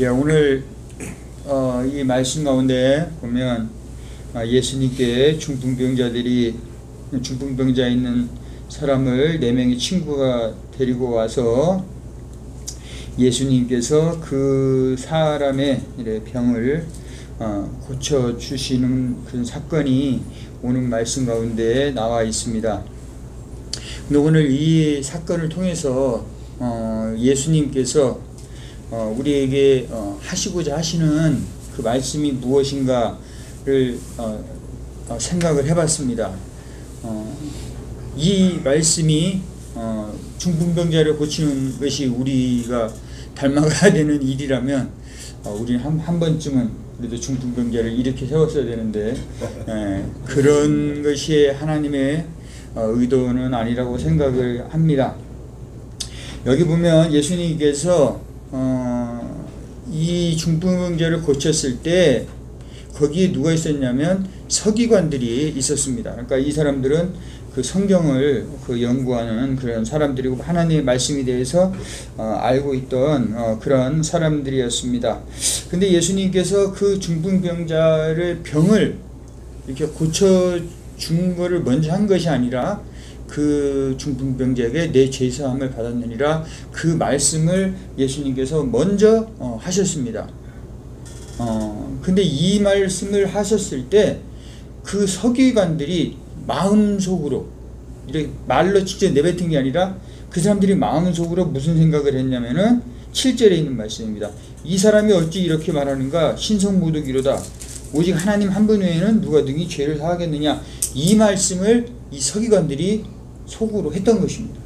예, 오늘 이 말씀 가운데 보면 예수님께 중풍병자 있는 사람을 4명의 친구가 데리고 와서 예수님께서 그 사람의 병을 고쳐주시는 그런 사건이 오늘 말씀 가운데 나와 있습니다. 근데 오늘 이 사건을 통해서 예수님께서 우리에게 하시고자 하시는 그 말씀이 무엇인가를 생각을 해봤습니다. 이 말씀이 중풍병자를 고치는 것이 우리가 닮아가야 되는 일이라면 우리는 한 번쯤은 그래도 중풍병자를 이렇게 세웠어야 되는데 그런 것이 하나님의 의도는 아니라고 생각을 합니다. 여기 보면 예수님께서 이 중풍병자를 고쳤을 때 거기에 누가 있었냐면 서기관들이 있었습니다. 그러니까 이 사람들은 그 성경을 연구하는 그런 사람들이고 하나님의 말씀에 대해서 알고 있던 그런 사람들이었습니다. 근데 예수님께서 그 중풍병자를 병을 이렇게 고쳐준 거를 먼저 한 것이 아니라 그 중풍병자에게 내 죄사함을 받았느니라 그 말씀을 예수님께서 먼저 하셨습니다. 근데 이 말씀을 하셨을 때 그 서기관들이 마음속으로 이렇게 말로 직접 내뱉은 게 아니라 그 사람들이 마음속으로 무슨 생각을 했냐면은 7절에 있는 말씀입니다. 이 사람이 어찌 이렇게 말하는가 신성모독이로다 오직 하나님 한 분 외에는 누가 능히 죄를 사하겠느냐 이 말씀을 이 서기관들이 속으로 했던 것입니다.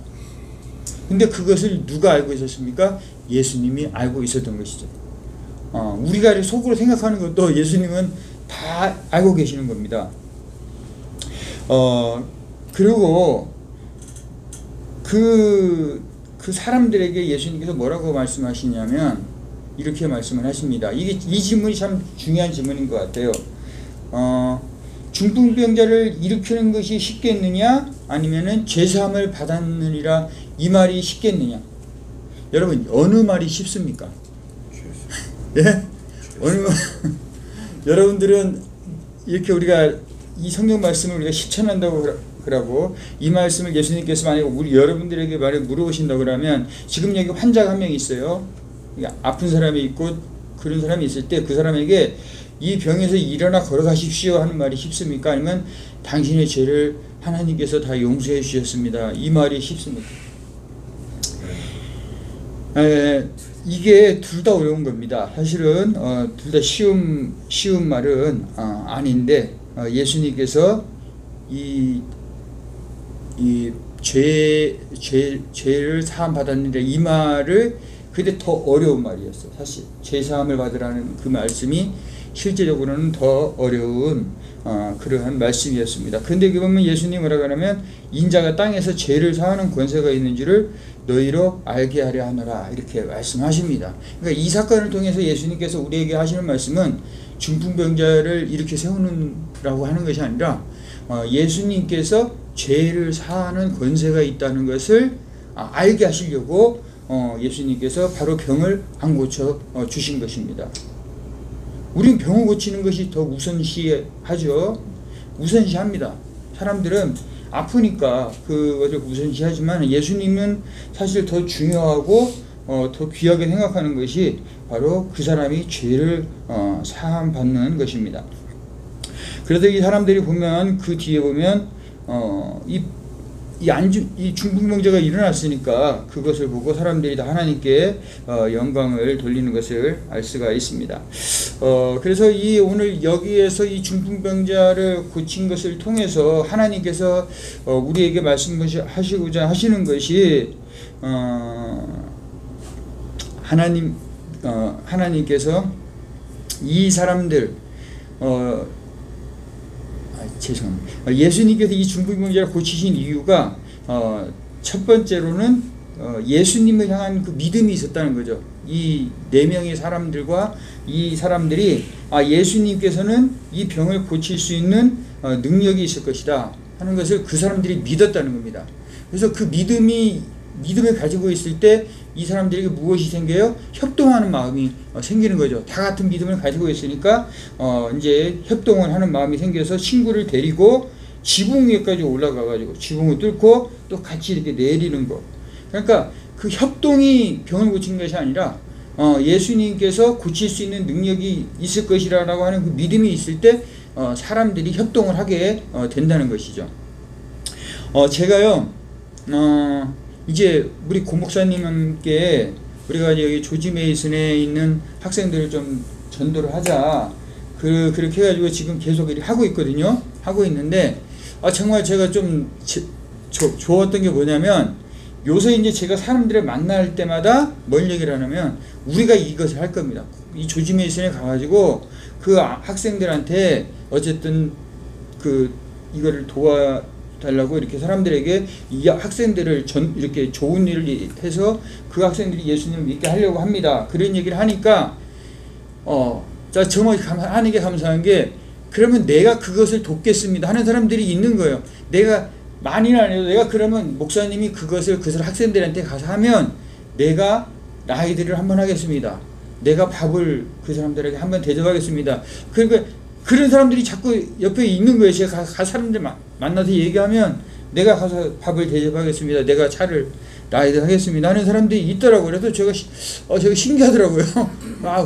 근데 그것을 누가 알고 있었습니까? 예수님이 알고 있었던 것이죠. 우리가 속으로 생각하는 것도 예수님은 다 알고 계시는 겁니다. 그리고 그 사람들에게 예수님께서 뭐라고 말씀하시냐면 이렇게 말씀을 하십니다. 이 질문이 참 중요한 질문인 것 같아요. 중풍병자를 일으키는 것이 쉽겠느냐 아니면은 죄사함을 받았느니라 이 말이 쉽겠느냐. 여러분 어느 말이 쉽습니까? 예? 여러분들은 이렇게 우리가 이 성경 말씀을 우리가 실천한다고 그러고 이 말씀을 예수님께서 만약에 우리 여러분들에게 물어보신다고 그러면 지금 여기 환자가 한 명 있어요. 아픈 사람이 있고 그런 사람이 있을 때 그 사람에게 이 병에서 일어나 걸어가십시오 하는 말이 쉽습니까? 아니면 당신의 죄를 하나님께서 다 용서해 주셨습니다. 이 말이 쉽습니까? 이게 둘 다 어려운 겁니다. 사실은 둘 다 쉬운 말은 아닌데 예수님께서 이 죄를 사함 받았는데 이 말을 근데 더 어려운 말이었어요. 사실 죄사함을 받으라는 그 말씀이 실제적으로는 더 어려운 그러한 말씀이었습니다. 근데 여기 보면 예수님이 뭐라고 하냐면 인자가 땅에서 죄를 사하는 권세가 있는 줄을 너희로 알게 하려 하노라 이렇게 말씀하십니다. 그러니까 이 사건을 통해서 예수님께서 우리에게 하시는 말씀은 중풍병자를 이렇게 세우는라고 하는 것이 아니라 예수님께서 죄를 사하는 권세가 있다는 것을 알게 하시려고 예수님께서 바로 병을 안 고쳐 주신 것입니다. 우리는 병을 고치는 것이 더 우선시하죠. 우선시합니다. 사람들은 아프니까 그것을 우선시하지만 예수님은 사실 더 중요하고 더 귀하게 생각하는 것이 바로 그 사람이 죄를 사함 받는 것입니다. 그래서 이 사람들이 보면 그 뒤에 보면 이 중풍병자가 일어났으니까 그것을 보고 사람들이 다 하나님께 영광을 돌리는 것을 알 수가 있습니다. 그래서 오늘 여기에서 이 중풍병자를 고친 것을 통해서 하나님께서 우리에게 말씀하시고자 하시는 것이 하나님께서 이 사람들 죄송합니다. 예수님께서 이 중풍병자를 고치신 이유가 첫 번째로는 예수님을 향한 그 믿음이 있었다는 거죠. 이 4명의 사람들과 이 사람들이 예수님께서는 이 병을 고칠 수 있는 능력이 있을 것이다 하는 것을 그 사람들이 믿었다는 겁니다. 그래서 그 믿음을 가지고 있을 때 이 사람들에게 무엇이 생겨요? 협동하는 마음이 생기는 거죠. 다 같은 믿음을 가지고 있으니까 이제 협동을 하는 마음이 생겨서 친구를 데리고 지붕 위에까지 올라가가지고 지붕을 뚫고 또 같이 이렇게 내리는 거. 그러니까 그 협동이 병을 고친 것이 아니라 예수님께서 고칠 수 있는 능력이 있을 것이라고 하는 그 믿음이 있을 때 사람들이 협동을 하게 된다는 것이죠. 제가요 이제 우리 고 목사님께 우리가 여기 조지 메이슨에 있는 학생들을 좀 전도를 하자 그렇게 해가지고 지금 계속 이렇게 하고 있거든요. 하고 있는데 정말 제가 좀 좋았던 게 뭐냐면 요새 이제 제가 사람들을 만날 때마다 뭘 얘기를 하냐면 우리가 이것을 할 겁니다. 이 조지 메이슨에 가가지고 그 학생들한테 어쨌든 이거를 도와달라고 이렇게 사람들에게 이 학생들을 이렇게 좋은 일을 해서 그 학생들이 예수님을 믿게 하려고 합니다. 그런 얘기를 하니까 정말 하는 게 감사한 게 그러면 내가 그것을 돕겠습니다 하는 사람들이 있는 거예요. 내가 많이는 아니어도 내가 그러면 목사님이 그것을 학생들한테 가서 하면 내가 라이드를 한번 하겠습니다. 내가 밥을 그 사람들에게 한번 대접하겠습니다. 그러니까 그런 사람들이 자꾸 옆에 있는 거예요. 제가 가서 사람들 만나서 얘기하면 내가 가서 밥을 대접하겠습니다. 내가 차를 라이드 하겠습니다 하는 사람들이 있더라고요. 그래서 제가 신기하더라고요.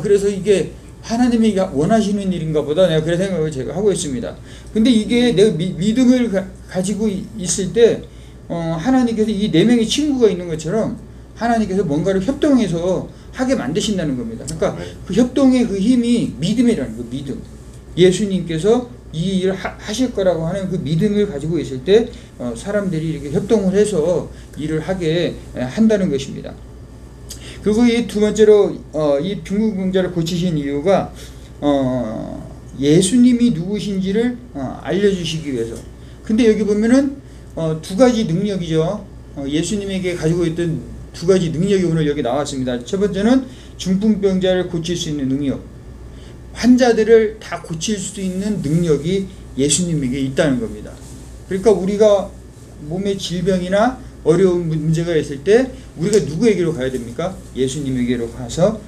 그래서 이게 하나님이 원하시는 일인가 보다 내가 그런 생각을 제가 하고 있습니다. 근데 이게 내가 믿음을 가지고 있을 때 하나님께서 이 4명의 친구가 있는 것처럼 하나님께서 뭔가를 협동해서 하게 만드신다는 겁니다. 그러니까 그 협동의 그 힘이 믿음이라는 거, 믿음. 예수님께서 이 일을 하실 거라고 하는 그 믿음을 가지고 있을 때 사람들이 이렇게 협동을 해서 일을 하게 한다는 것입니다. 그리고 이 두 번째로 이 빈궁병자를 고치신 이유가 예수님이 누구신지를 알려주시기 위해서. 근데 여기 보면은 두 가지 능력이죠. 예수님에게 가지고 있던 두 가지 능력이 오늘 여기 나왔습니다. 첫 번째는 중풍병자를 고칠 수 있는 능력. 환자들을 다 고칠 수 있는 능력이 예수님에게 있다는 겁니다. 그러니까 우리가 몸의 질병이나 어려운 문제가 있을 때 우리가 누구에게로 가야 됩니까? 예수님에게로 가서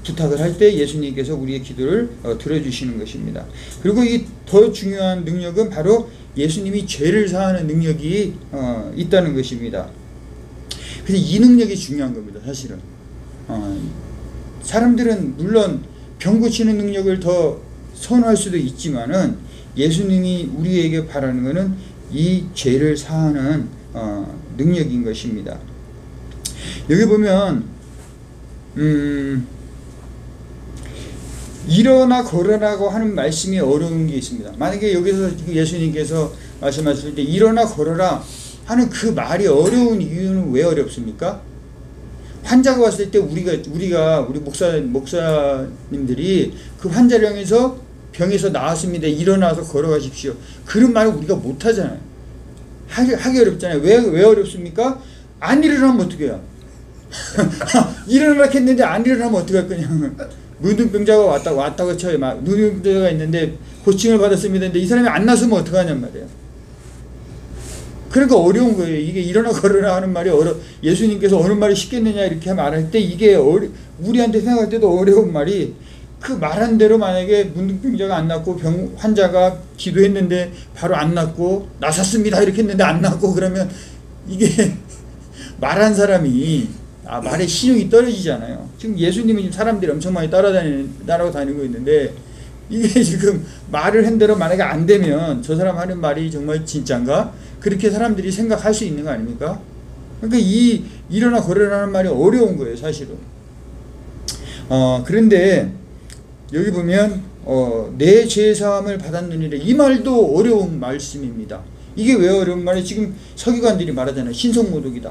부탁을 할 때 예수님께서 우리의 기도를 들어주시는 것입니다. 그리고 이 더 중요한 능력은 바로 예수님이 죄를 사하는 능력이 있다는 것입니다. 그래서 이 능력이 중요한 겁니다. 사실은 사람들은 물론 병 고치는 능력을 더 선호할 수도 있지만은 예수님이 우리에게 바라는 것은 이 죄를 사하는 능력인 것입니다. 여기 보면 일어나 걸으라고 하는 말씀이 어려운 게 있습니다. 만약에 여기서 예수님께서 말씀하실 때 일어나 걸어라 하는 그 말이 어려운 이유는 왜 어렵습니까? 환자가 왔을 때 우리 목사님들이 그 환자를 향해서 병에서 나왔습니다. 일어나서 걸어가십시오. 그런 말을 우리가 못 하잖아요. 하기 어렵잖아요. 왜 어렵습니까? 안 일어나면 어떻게 해요? 일어나라 했는데 안 일어나면 어떻게 할 거냐. 문둥병자가 왔다고 쳐요. 문둥병자가 있는데 고침을 받았습니다. 근데 이 사람이 안 나서면 어떡하냔 말이에요. 그러니까 어려운 거예요. 이게 일어나 걸으라 하는 말이 예수님께서 어느 말이 쉽겠느냐 이렇게 말할 때 이게 우리한테 생각할 때도 어려운 말이 그 말한 대로 만약에 문둥병자가 안 낫고 환자가 기도했는데 바로 안 낫고 나섰습니다 이렇게 했는데 안 낫고 그러면 이게 말한 사람이 말의 신용이 떨어지잖아요. 지금 예수님이 지금 사람들이 엄청 많이 따라다니고 있는데 이게 지금 말을 한 대로 만약에 안 되면 저 사람 하는 말이 정말 진짠가? 그렇게 사람들이 생각할 수 있는 거 아닙니까? 그러니까 이 일어나 걸으라는 말이 어려운 거예요, 사실은. 그런데 여기 보면 내 죄사함을 받았느니라 이 말도 어려운 말씀입니다. 이게 왜 어려운 말이에요? 지금 서기관들이 말하잖아요. 신성모독이다.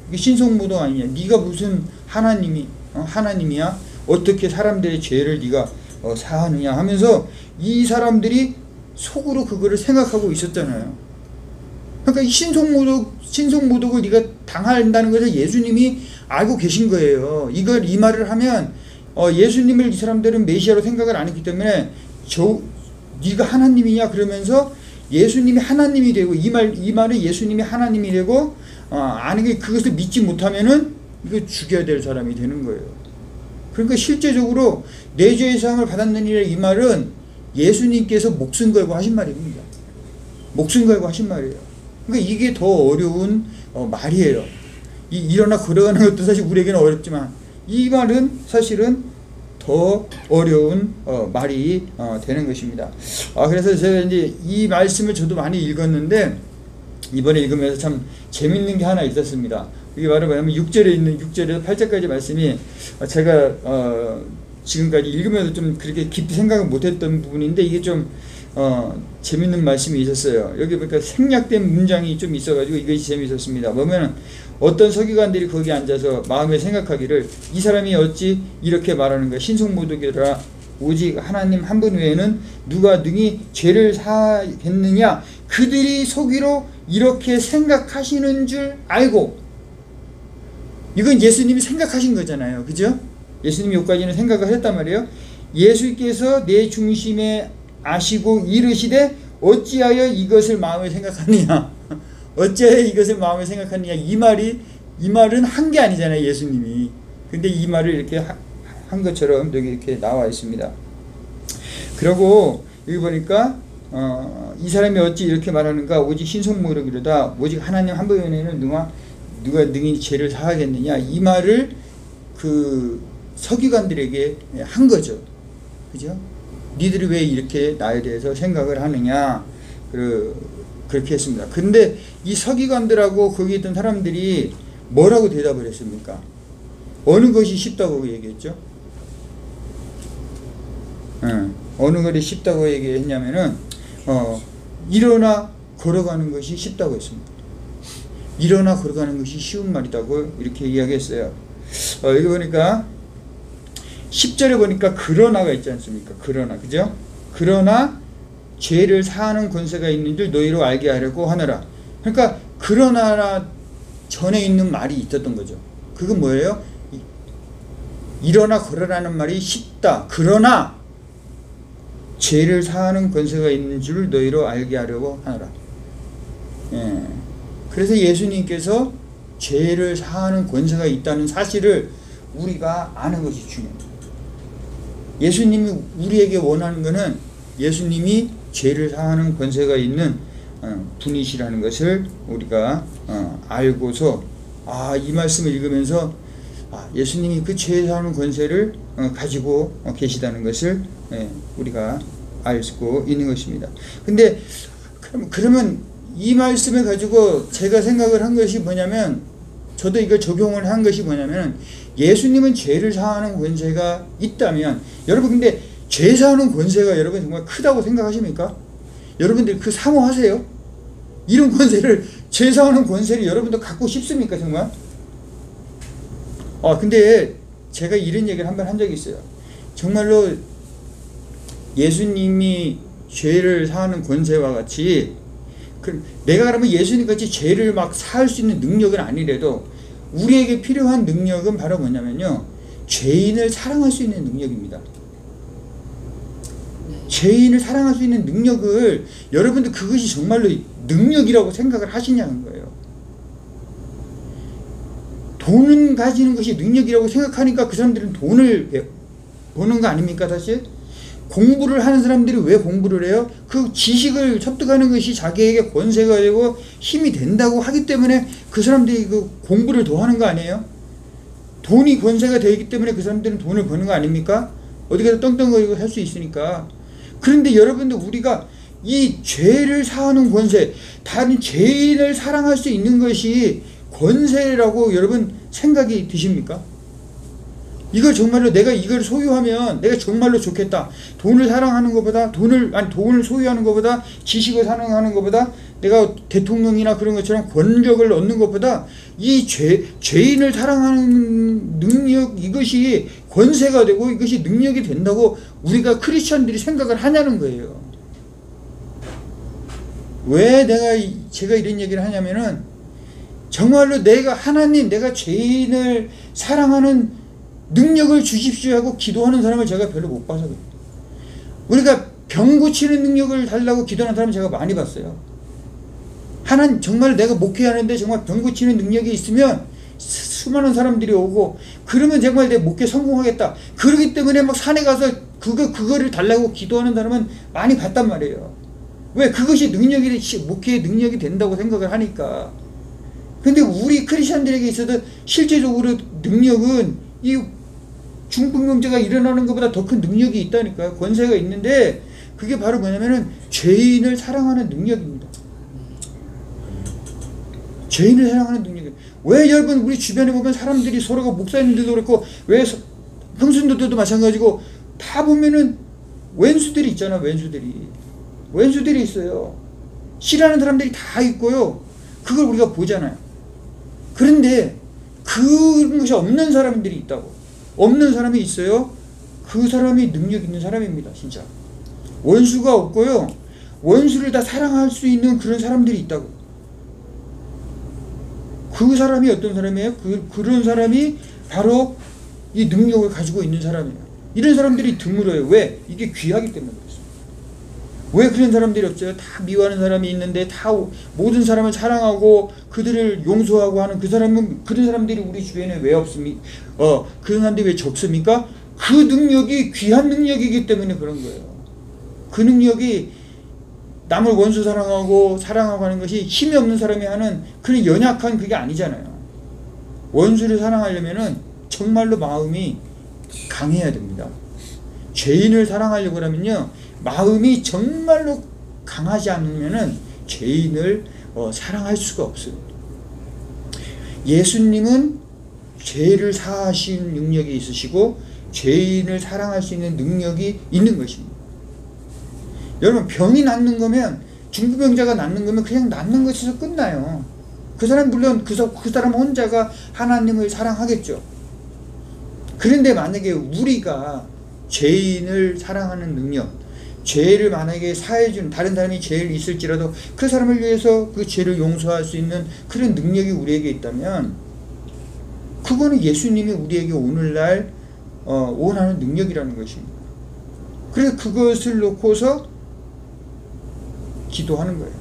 이게 신성모독 아니냐? 네가 무슨 하나님이야? 어떻게 사람들의 죄를 네가 사하느냐 하면서 이 사람들이 속으로 그거를 생각하고 있었잖아요. 그러니까 이 신성모독을 네가 당한다는 것을 예수님이 알고 계신 거예요. 이 말을 하면 예수님을 이 사람들은 메시아로 생각을 안 했기 때문에 네가 하나님이냐 그러면서 예수님이 하나님이 되고 이 말은 예수님이 하나님이 되고 만약에 그것을 믿지 못하면은 이거 죽여야 될 사람이 되는 거예요. 그러니까 실제적으로 내 죄의 사함을 받았느니라 이 말은 예수님께서 목숨 걸고 하신 말입니다. 목숨 걸고 하신 말이에요. 그러니까 이게 더 어려운 말이에요. 일어나 걸어가는 것도 사실 우리에게는 어렵지만 이 말은 사실은 더 어려운 말이 되는 것입니다. 그래서 제가 이제 이 말씀을 저도 많이 읽었는데 이번에 읽으면서 참 재밌는 게 하나 있었습니다. 이게 바로 뭐냐면 6절에 있는 6절에서 8절까지 말씀이 제가 지금까지 읽으면서 좀 그렇게 깊이 생각을 못했던 부분인데 이게 좀 재밌는 말씀이 있었어요. 여기 보니까 생략된 문장이 좀 있어가지고 이것이 재밌었습니다. 뭐냐면 어떤 서기관들이 거기 앉아서 마음에 생각하기를 이 사람이 어찌 이렇게 말하는가 신성모독이라 오직 하나님 한 분 외에는 누가 능히 죄를 사하겠느냐 그들이 속이로 이렇게 생각하시는 줄 알고. 이건 예수님이 생각하신 거잖아요. 그죠? 예수님이 여기까지는 생각을 했단 말이에요. 예수께서 내 중심에 아시고 이르시되 어찌하여 이것을 마음에 생각하느냐 어찌하여 이것을 마음에 생각하느냐 이 말은 한 게 아니잖아요. 예수님이. 근데 이 말을 이렇게 한 것처럼 여기 이렇게 나와 있습니다. 그리고 여기 보니까 이 사람이 어찌 이렇게 말하는가 오직 신성모독이로다 오직 하나님 한 분 외에는 누가 능히 죄를 사하겠느냐 이 말을 그 서기관들에게 한 거죠. 그죠? 니들이 왜 이렇게 나에 대해서 생각을 하느냐 그렇게 했습니다. 근데 이 서기관들하고 거기 있던 사람들이 뭐라고 대답을 했습니까? 어느 것이 쉽다고 얘기했죠? 어느 것이 쉽다고 얘기했냐면은 일어나 걸어가는 것이 쉽다고 했습니다. 일어나 걸어가는 것이 쉬운 말이라고 이렇게 이야기했어요. 여기 보니까 10절에 보니까 그러나가 있지 않습니까? 그러나, 그죠? 그러나 죄를 사하는 권세가 있는 줄 너희로 알게 하려고 하느라. 그러니까 그러나 전에 있는 말이 있었던 거죠. 그건 뭐예요? 일어나 걸어라는 말이 쉽다. 그러나 죄를 사하는 권세가 있는 줄 너희로 알게 하려고 하느라. 그래서 예수님께서 죄를 사하는 권세가 있다는 사실을 우리가 아는 것이 중요합니다. 예수님이 우리에게 원하는 것은 예수님이 죄를 사하는 권세가 있는 분이시라는 것을 우리가 알고서 이 말씀을 읽으면서 예수님이 그 죄 사하는 권세를 가지고 계시다는 것을 우리가 알고 있는 것입니다. 근데 그러면 이 말씀을 가지고 제가 생각을 한 것이 뭐냐면 저도 이걸 적용을 한 것이 뭐냐면 예수님은 죄를 사하는 권세가 있다면 여러분 근데 죄 사하는 권세가 여러분 정말 크다고 생각하십니까? 여러분들 그 사모하세요? 이런 권세를 죄 사하는 권세를 여러분도 갖고 싶습니까 정말? 근데 제가 이런 얘기를 한 번 한 적이 있어요. 정말로 예수님이 죄를 사하는 권세와 같이 내가 그러면 예수님 같이 죄를 막 사할 수 있는 능력은 아니래도 우리에게 필요한 능력은 바로 뭐냐면요. 죄인을 사랑할 수 있는 능력입니다. 죄인을 사랑할 수 있는 능력을 여러분들 그것이 정말로 능력이라고 생각을 하시냐는 거예요. 돈을 가지는 것이 능력이라고 생각하니까 그 사람들은 돈을 버는 거 아닙니까 사실? 공부를 하는 사람들이 왜 공부를 해요? 그 지식을 습득하는 것이 자기에게 권세가 되고 힘이 된다고 하기 때문에 그 사람들이 그 공부를 더 하는 거 아니에요? 돈이 권세가 되기 때문에 그 사람들은 돈을 버는 거 아닙니까? 어디 가서 떵떵거리고 할 수 있으니까. 그런데 여러분들 우리가 이 죄를 사하는 권세, 다른 죄인을 사랑할 수 있는 것이 권세라고 여러분 생각이 드십니까? 이걸 정말로 내가 이걸 소유하면 내가 정말로 좋겠다. 돈을 사랑하는 것보다 돈을 소유하는 것보다 지식을 사랑하는 것보다 내가 대통령이나 그런 것처럼 권력을 얻는 것보다 이 죄인을 사랑하는 능력 이것이 권세가 되고 이것이 능력이 된다고 우리가 크리스천들이 생각을 하냐는 거예요. 왜 제가 이런 얘기를 하냐면은 정말로 내가 죄인을 사랑하는 능력을 주십시오 하고 기도하는 사람을 제가 별로 못 봐서 그래요. 우리가 병 고치는 능력을 달라고 기도하는 사람을 제가 많이 봤어요. 정말 내가 목회하는데 정말 병 고치는 능력이 있으면 수많은 사람들이 오고 그러면 정말 내 목회 성공하겠다. 그러기 때문에 막 산에 가서 그거를 달라고 기도하는 사람은 많이 봤단 말이에요. 왜? 그것이 목회의 능력이 된다고 생각을 하니까. 근데 우리 크리스천들에게 있어서 실제적으로 능력은 이 중풍병자가 일어나는 것보다 더 큰 능력이 있다니까요. 권세가 있는데 그게 바로 뭐냐면은 죄인을 사랑하는 능력입니다. 죄인을 사랑하는 능력이에요. 왜 여러분 우리 주변에 보면 사람들이 서로가 목사님들도 그렇고 왜 평신도들도 마찬가지고 다 보면은 왼수들이 있잖아. 왼수들이 있어요. 싫어하는 사람들이 다 있고요. 그걸 우리가 보잖아요. 그런데 그런 것이 없는 사람들이 있다고. 없는 사람이 있어요. 그 사람이 능력 있는 사람입니다. 진짜. 원수가 없고요. 원수를 다 사랑할 수 있는 그런 사람들이 있다고. 그 사람이 어떤 사람이에요? 그런 사람이 바로 이 능력을 가지고 있는 사람이에요. 이런 사람들이 드물어요. 왜? 이게 귀하기 때문에 그렇습니다. 왜 그런 사람들이 없어요? 다 미워하는 사람이 있는데 다 모든 사람을 사랑하고 그들을 용서하고 하는 그런 사람들이 우리 주변에 왜 없습니까? 그런 사람들이 왜 적습니까? 그 능력이 귀한 능력이기 때문에 그런 거예요. 그 능력이 남을 원수 사랑하고 하는 것이 힘이 없는 사람이 하는 그런 연약한 그게 아니잖아요. 원수를 사랑하려면은 정말로 마음이 강해야 됩니다. 죄인을 사랑하려고 하면요, 마음이 정말로 강하지 않으면은 죄인을 사랑할 수가 없어요. 예수님은 죄를 사하신 능력이 있으시고 죄인을 사랑할 수 있는 능력이 있는 것입니다. 여러분, 병이 낫는 거면, 중풍병자가 낫는 거면 그냥 낫는 것에서 끝나요. 그 사람 물론 그 사람 혼자가 하나님을 사랑하겠죠. 그런데 만약에 우리가 죄인을 사랑하는 능력, 죄를 만약에 사해준 다른 사람이 죄를 있을지라도 그 사람을 위해서 그 죄를 용서할 수 있는 그런 능력이 우리에게 있다면 그거는 예수님이 우리에게 오늘날 원하는 능력이라는 것입니다. 그래서 그것을 놓고서 기도하는 거예요.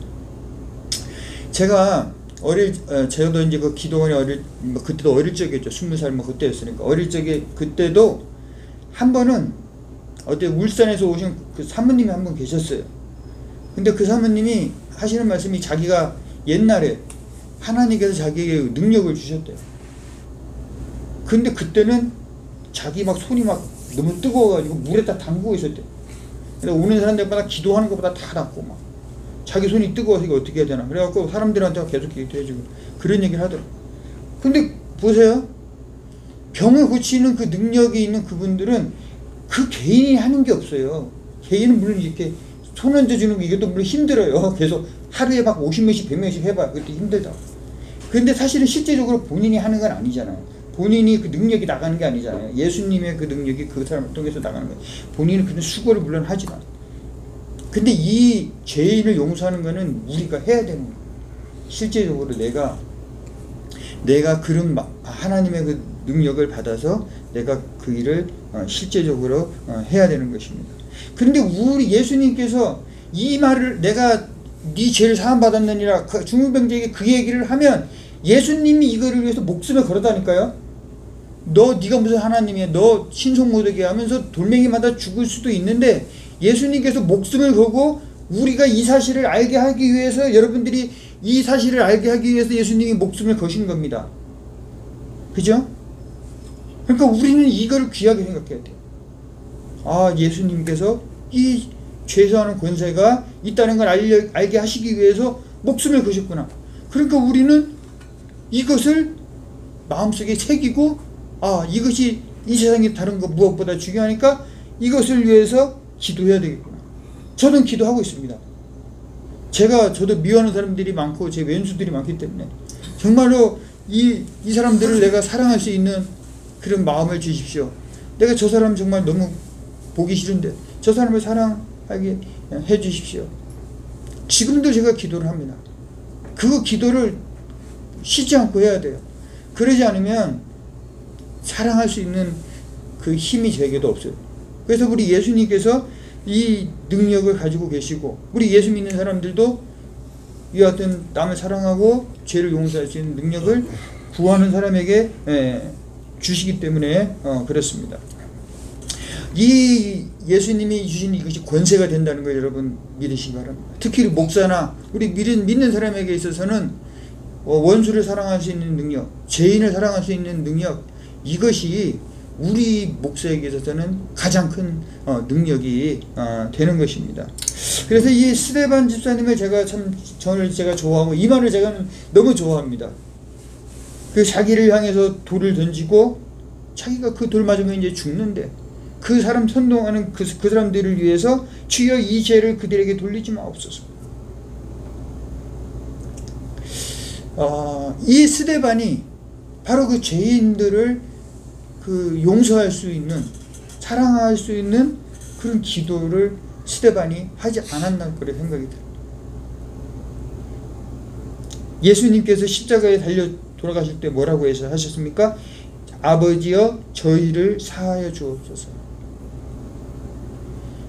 제가 저도 이제 그 기도원에 그때도 어릴 적이었죠. 20살 그때였으니까. 어릴 적에 그때도 한 번은 어때 울산에서 오신 그 사모님이 한 분 계셨어요. 근데 그 사모님이 하시는 말씀이 자기가 옛날에 하나님께서 자기에게 능력을 주셨대요. 근데 그때는 자기 막 손이 막 너무 뜨거워가지고 물에다 담그고 있었대요. 그래서 오는 사람들마다 기도하는 것보다 다 낫고 막 자기 손이 뜨거워서 이거 어떻게 해야 되나. 그래갖고 사람들한테 계속 기도해주고 그런 얘기를 하더라고요. 근데 보세요. 병을 고치는 그 능력이 있는 그분들은 그 개인이 하는 게 없어요. 개인은 물론 이렇게 손 얹어주는 거 이것도 물론 힘들어요. 계속 하루에 막 50명씩 100명씩 해봐. 그것도 힘들다. 근데 사실은 실제적으로 본인이 하는 건 아니잖아요. 본인이 그 능력이 나가는 게 아니잖아요. 예수님의 그 능력이 그 사람을 통해서 나가는 거예요. 본인은 그런 수고를 물론 하지만. 근데 이 죄인을 용서하는 거는 우리가 해야 되는 거예요. 실제적으로 내가 그런 하나님의 그 능력을 받아서 내가 그 일을 실제적으로 해야 되는 것입니다. 그런데 우리 예수님께서 이 말을 내가 네 죄를 사함 받았느니라 중풍병자에게 그 얘기를 하면 예수님이 이거를 위해서 목숨을 걸었다니까요. 네가 무슨 하나님이야? 너 신성 모독이 하면서 돌멩이마다 죽을 수도 있는데 예수님께서 목숨을 걸고 우리가 이 사실을 알게 하기 위해서 여러분들이 이 사실을 알게 하기 위해서 예수님이 목숨을 거신 겁니다. 그죠? 그러니까 우리는 이걸 귀하게 생각해야 돼요. 아, 예수님께서 이 죄사하는 권세가 있다는 걸 알게 하시기 위해서 목숨을 거셨구나. 그러니까 우리는 이것을 마음속에 새기고 이것이 이 세상에 다른 것 무엇보다 중요하니까 이것을 위해서 기도해야 되겠구나. 저는 기도하고 있습니다. 저도 미워하는 사람들이 많고 제 왼수들이 많기 때문에 정말로 이 사람들을 내가 사랑할 수 있는 그런 마음을 주십시오. 내가 저 사람 정말 너무 보기 싫은데 저 사람을 사랑하게 해 주십시오. 지금도 제가 기도를 합니다. 그 기도를 쉬지 않고 해야 돼요. 그러지 않으면 사랑할 수 있는 그 힘이 제게도 없어요. 그래서 우리 예수님께서 이 능력을 가지고 계시고 우리 예수 믿는 사람들도 이 같은 남을 사랑하고 죄를 용서할 수 있는 능력을 구하는 사람에게 주시기 때문에 그렇습니다. 이 예수님이 주신 이것이 권세가 된다는 걸 여러분 믿으시기 바랍니다. 특히 목사나 우리 믿는 사람에게 있어서는 원수를 사랑할 수 있는 능력, 죄인을 사랑할 수 있는 능력, 이것이 우리 목사에게 있어서는 가장 큰 능력이 되는 것입니다. 그래서 이 스데반 집사님을 제가 좋아하고 이 말을 제가 너무 좋아합니다. 그 자기를 향해서 돌을 던지고 자기가 그 돌 맞으면 이제 죽는데 그 사람 선동하는 그 사람들을 위해서 주여 이 죄를 그들에게 돌리지 마옵소서. 이 스데반이 바로 그 죄인들을 용서할 수 있는, 사랑할 수 있는 그런 기도를 스데반이 하지 않았나 그런 생각이 들어요. 예수님께서 십자가에 달려 돌아가실 때 뭐라고 해서 하셨습니까? 아버지여 저희를 사하여 주옵소서.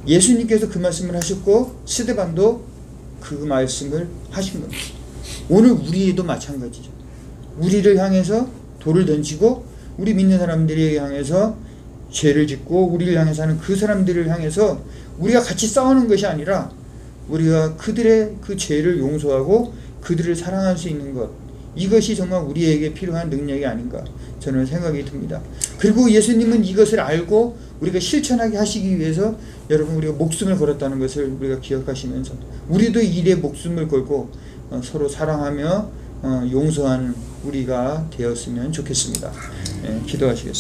예수님께서 그 말씀을 하셨고 스데반도 그 말씀을 하신 겁니다. 오늘 우리도 마찬가지죠. 우리를 향해서 돌을 던지고 우리 믿는 사람들에게 향해서 죄를 짓고 우리를 향해서 하는 그 사람들을 향해서 우리가 같이 싸우는 것이 아니라 우리가 그들의 그 죄를 용서하고 그들을 사랑할 수 있는 것, 이것이 정말 우리에게 필요한 능력이 아닌가 저는 생각이 듭니다. 그리고 예수님은 이것을 알고 우리가 실천하게 하시기 위해서 여러분 우리가 목숨을 걸었다는 것을 우리가 기억하시면서 우리도 이 일에 목숨을 걸고 서로 사랑하며 용서하는 우리가 되었으면 좋겠습니다. 기도하시겠습니다.